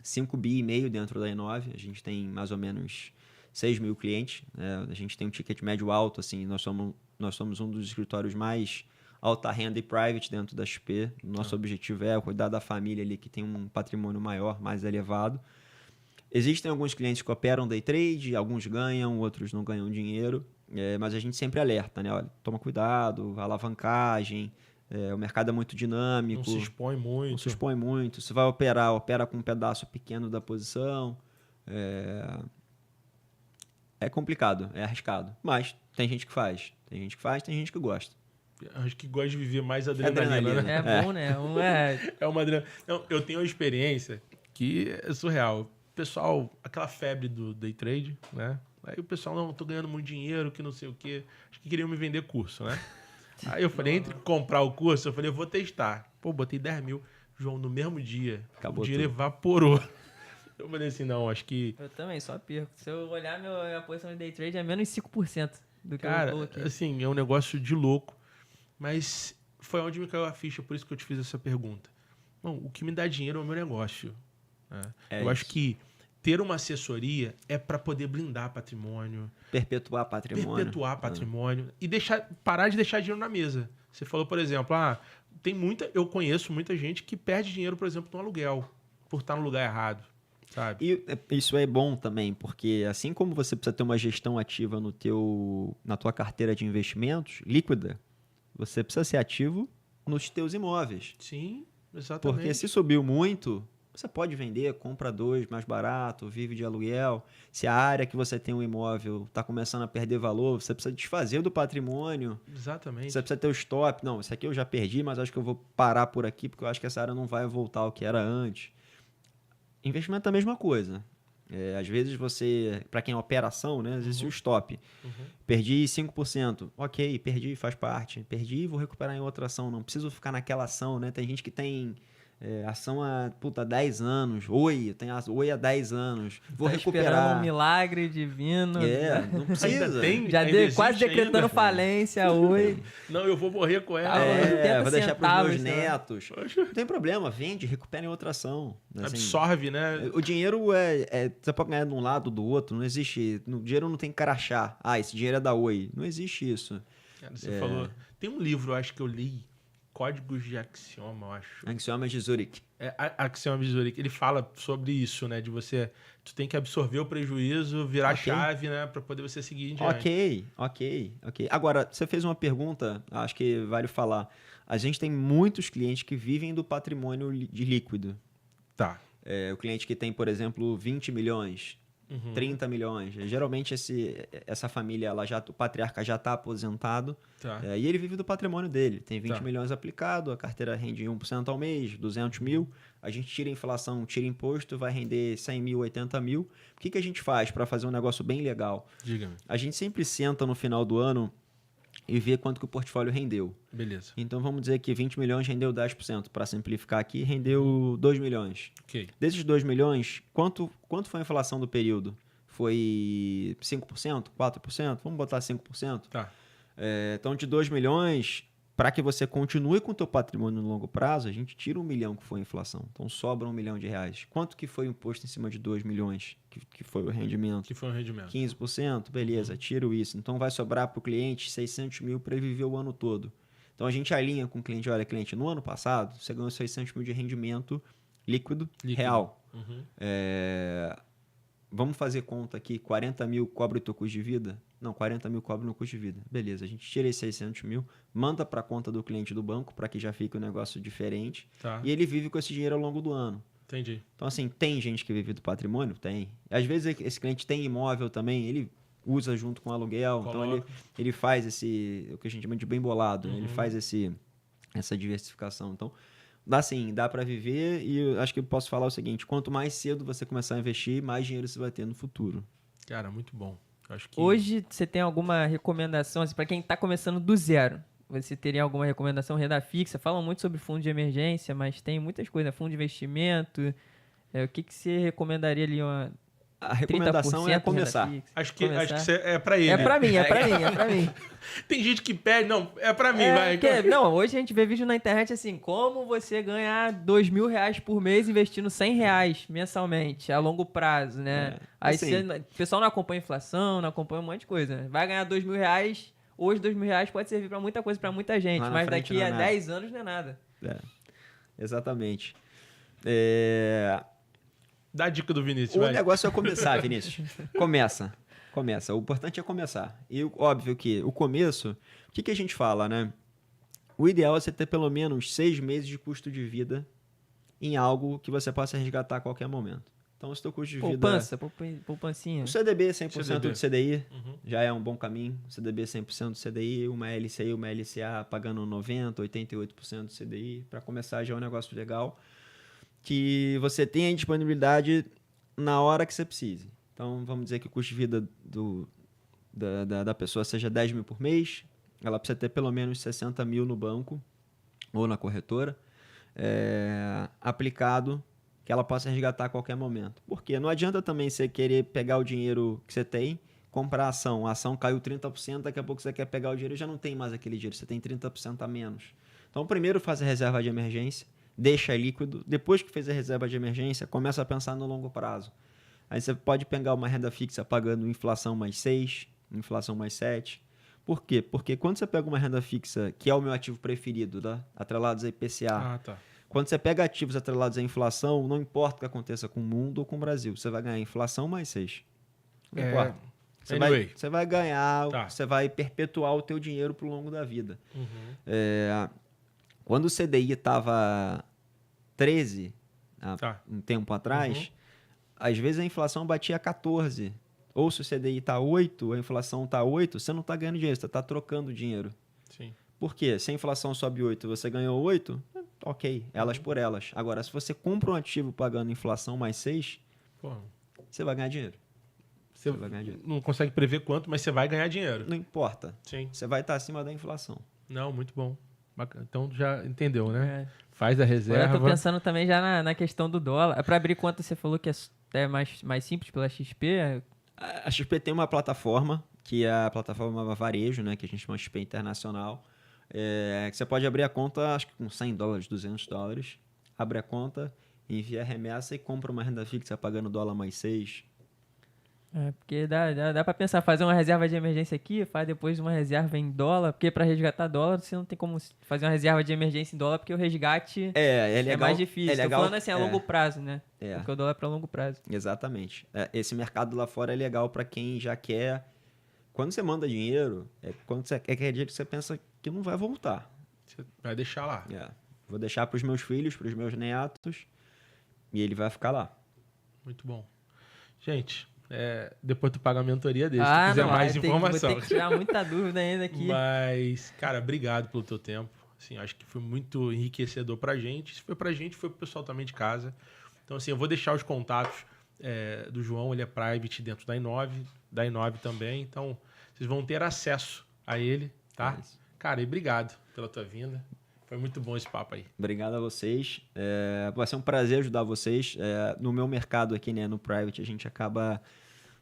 5,5 bi dentro da Inove. A gente tem mais ou menos 6 mil clientes. A gente tem um ticket médio alto. Assim, nós somos um dos escritórios mais alta renda e private dentro da XP. Nosso objetivo é cuidar da família ali que tem um patrimônio maior, mais elevado. Existem alguns clientes que operam day trade, alguns ganham, outros não ganham dinheiro, mas a gente sempre alerta, né? Olha, toma cuidado, alavancagem, o mercado é muito dinâmico. Não se expõe muito. Não se expõe muito. Se vai operar, opera com um pedaço pequeno da posição. É complicado, é arriscado. Mas tem gente que faz. Tem gente que gosta. Acho que gosta de viver mais adrenalina, né? É bom, né? É uma adrenalina. Não, eu tenho uma experiência que é surreal. O pessoal, aquela febre do day trade, né? Aí o pessoal, não, tô ganhando muito dinheiro, que não sei o quê. Acho que queriam me vender curso, né? Aí eu falei, entre comprar o curso, eu falei, eu vou testar. Pô, botei 10 mil. João, no mesmo dia, Acabou o dinheiro tudo. evaporou. Eu falei assim, não, acho que... Eu também, só perco. Se eu olhar minha posição de day trade, é menos 5% do que eu Cara, coloquei. assim, é um negócio de louco. Mas foi onde me caiu a ficha, por isso que eu te fiz essa pergunta. Bom, o que me dá dinheiro é o meu negócio. Né? Eu acho que ter uma assessoria é para poder blindar patrimônio, Perpetuar patrimônio. E parar de deixar dinheiro na mesa. Você falou, por exemplo, eu conheço muita gente que perde dinheiro, por exemplo, no aluguel, por estar no lugar errado, sabe? E isso é bom também, porque assim como você precisa ter uma gestão ativa na tua carteira de investimentos líquida, você precisa ser ativo nos teus imóveis. Sim, exatamente. Porque se subiu muito, você pode vender, compra dois mais barato, vive de aluguel. Se a área que você tem um imóvel está começando a perder valor, você precisa desfazer do patrimônio. Exatamente. Você precisa ter o stop. Não, isso aqui eu já perdi, mas acho que eu vou parar por aqui, porque eu acho que essa área não vai voltar ao que era antes. Investimento é a mesma coisa. Às vezes para quem é operação, né? Existe o stop. Perdi 5%. Ok, perdi, faz parte. Perdi, vou recuperar em outra ação. Não preciso ficar naquela ação, né? Tem gente que tem ação há 10 anos. Oi, tem Oi há 10 anos. Vou tá recuperar. Esperando um milagre divino. Não precisa. Quase decretando ainda? falência, Oi. Não, eu vou morrer com ela. 80 vou deixar para os meus centavos, sei lá. netos. Não tem problema, vende, recupera em outra ação. Assim, Absorve, né? o dinheiro você pode ganhar de um lado ou do outro, não existe. O dinheiro não tem crachá. Esse dinheiro é da Oi. Não existe isso. Cara, você falou. Tem um livro, eu acho que eu li, Códigos de Axioma, eu acho. Axiomas de Zurich. Axioma de Zurich. Ele fala sobre isso, né? De tu tem que absorver o prejuízo, virar a chave, né? Para poder você seguir em diante. Ok. Agora, você fez uma pergunta, acho que vale falar. A gente tem muitos clientes que vivem do patrimônio de líquido. Tá. O cliente que tem, por exemplo, 20 milhões, 30 milhões. Geralmente essa família, o patriarca já está aposentado. Tá. E ele vive do patrimônio dele. Tem 20 Tá. milhões aplicado, a carteira rende 1% ao mês, 200 mil. A gente tira a inflação, tira imposto, vai render 100 mil, 80 mil. O que a gente faz para fazer um negócio bem legal? Diga-me. A gente sempre senta no final do ano e vê quanto que o portfólio rendeu. Beleza. Então vamos dizer que 20 milhões rendeu 10%. Para simplificar aqui, rendeu 2 milhões. Ok. Desses 2 milhões, quanto foi a inflação do período? Foi 5%? 4%? Vamos botar 5%? Tá. Então, de 2 milhões, para que você continue com o teu patrimônio no longo prazo, a gente tira 1 milhão que foi a inflação. Então, sobra 1 milhão de reais. Quanto que foi o imposto em cima de 2 milhões, que foi o rendimento? Que foi um rendimento. 15%? Beleza, tiro isso. Então, vai sobrar para o cliente 600 mil para ele viver o ano todo. Então, a gente alinha com o cliente. Olha, cliente, no ano passado, você ganhou 600 mil de rendimento líquido. Real. Uhum. Vamos fazer conta aqui, 40 mil cobre o teu custo de vida? Não, 40 mil cobre no custo de vida. Beleza, a gente tira esses 600 mil, manda para a conta do cliente do banco, para que já fique um negócio diferente, Tá. e ele vive com esse dinheiro ao longo do ano. Entendi. Então, assim, tem gente que vive do patrimônio? Tem. Às vezes esse cliente tem imóvel também, ele usa junto com o aluguel, então ele faz o que a gente chama de bem bolado, né? Ele faz essa diversificação. Então, dá para viver e eu acho que eu posso falar o seguinte, quanto mais cedo você começar a investir, mais dinheiro você vai ter no futuro. Cara, muito bom. Acho que... Hoje, você tem alguma recomendação, assim, para quem está começando do zero? Você teria alguma recomendação? Renda fixa? Falam muito sobre fundo de emergência, mas tem muitas coisas, né? Fundo de investimento. O que você recomendaria ali? A recomendação é começar. Acho que é pra ele. É pra mim, é pra mim. Tem gente que pede, não, é pra mim, vai. Não, hoje a gente vê vídeo na internet assim, como você ganhar R$2.000 por mês investindo R$100 mensalmente, a longo prazo, né? Aí assim, o pessoal não acompanha inflação, não acompanha um monte de coisa, né? Vai ganhar R$2.000, hoje R$2.000 pode servir pra muita coisa, pra muita gente, mas daqui a 10 anos não é nada. Exatamente. Dá a dica do Vinícius, O negócio é começar, Vinícius. Começa. O importante é começar. E óbvio que o começo, o que a gente fala, né? O ideal é você ter pelo menos 6 meses de custo de vida em algo que você possa resgatar a qualquer momento. Então, se o teu custo de poupancinha. O CDB 100% do CDI já é um bom caminho. O CDB 100% do CDI, uma LCI, uma LCA pagando 90%, 88% do CDI. Para começar já é um negócio legal. Que você tenha a disponibilidade na hora que você precise. Então, vamos dizer que o custo de vida da pessoa seja 10 mil por mês. Ela precisa ter pelo menos 60 mil no banco ou na corretora aplicado que ela possa resgatar a qualquer momento. Porque não adianta também você querer pegar o dinheiro que você tem, comprar ação. A ação caiu 30%, daqui a pouco você quer pegar o dinheiro e já não tem mais aquele dinheiro. Você tem 30% a menos. Então, primeiro faz a reserva de emergência. Deixa líquido. Depois que fez a reserva de emergência, começa a pensar no longo prazo. Aí você pode pegar uma renda fixa pagando inflação mais 6, inflação mais 7. Por quê? Porque quando você pega uma renda fixa, que é o meu ativo preferido, tá? Atrelados a IPCA, quando você pega ativos atrelados à inflação, não importa o que aconteça com o mundo ou com o Brasil, você vai ganhar inflação mais 6. Não importa. Você vai ganhar, você vai perpetuar o teu dinheiro pro longo da vida. Quando o CDI estava 13, um tempo atrás, às vezes a inflação batia 14. Ou se o CDI está 8, a inflação está 8, você não está ganhando dinheiro, você está trocando dinheiro. Sim. Por quê? Se a inflação sobe 8 e você ganhou 8, ok, elas por elas. Agora, se você compra um ativo pagando inflação mais 6, você vai ganhar dinheiro. Você vai ganhar dinheiro. Não consegue prever quanto, mas você vai ganhar dinheiro. Não importa. Sim. Você vai estar acima da inflação. Não, muito bom. Bacana. Então já entendeu, né? Faz a reserva. Eu tô pensando também já na questão do dólar. Para abrir conta, você falou que é mais simples pela XP. A XP tem uma plataforma, que é a plataforma varejo, né? Que a gente chama XP Internacional. Que você pode abrir a conta, acho que com $100, $200. Abre a conta, envia a remessa e compra uma renda fixa pagando dólar mais 6. Porque dá pra pensar, fazer uma reserva de emergência aqui, faz depois uma reserva em dólar, porque para resgatar dólar você não tem como fazer uma reserva de emergência em dólar, porque o resgate é mais difícil. Tô falando assim, a longo prazo, né? Porque o dólar é para longo prazo. Exatamente. Esse mercado lá fora é legal para quem já quer... Quando você manda dinheiro, quando você quer dinheiro que você pensa que não vai voltar. Você vai deixar lá. Vou deixar para os meus filhos, para os meus netos, e ele vai ficar lá. Muito bom. Gente... depois tu paga a mentoria dele, se tu quiser mais informação. Vou ter que tirar muita dúvida ainda aqui. Mas, cara, obrigado pelo teu tempo. Assim, acho que foi muito enriquecedor pra gente. Se foi pra gente, foi pro pessoal também de casa. Então, assim, eu vou deixar os contatos do João, ele é private dentro da i9, da i9 também. Então, vocês vão ter acesso a ele, tá? Cara, e obrigado pela tua vinda. Foi muito bom esse papo aí. Obrigado a vocês. Vai ser um prazer ajudar vocês. No meu mercado aqui, né, no private, a gente acaba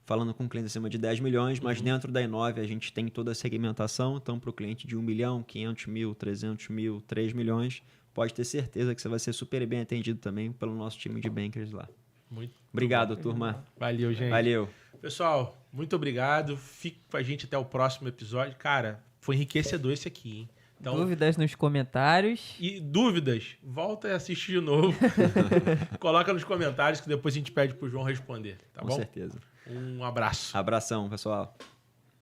falando com clientes acima de 10 milhões, mas dentro da i9 a gente tem toda a segmentação. Então, para o cliente de 1 milhão, 500 mil, 300 mil, 3 milhões, pode ter certeza que você vai ser super bem atendido também pelo nosso time de bankers lá. Muito obrigado, turma. Valeu, gente. Valeu. Pessoal, muito obrigado. Fique com a gente até o próximo episódio. Cara, foi enriquecedor esse aqui, hein? Então, Dúvidas nos comentários. e dúvidas, volta e assiste de novo. Coloca nos comentários que depois a gente pede pro João responder, tá Com bom? certeza. Um abraço. Abração, pessoal.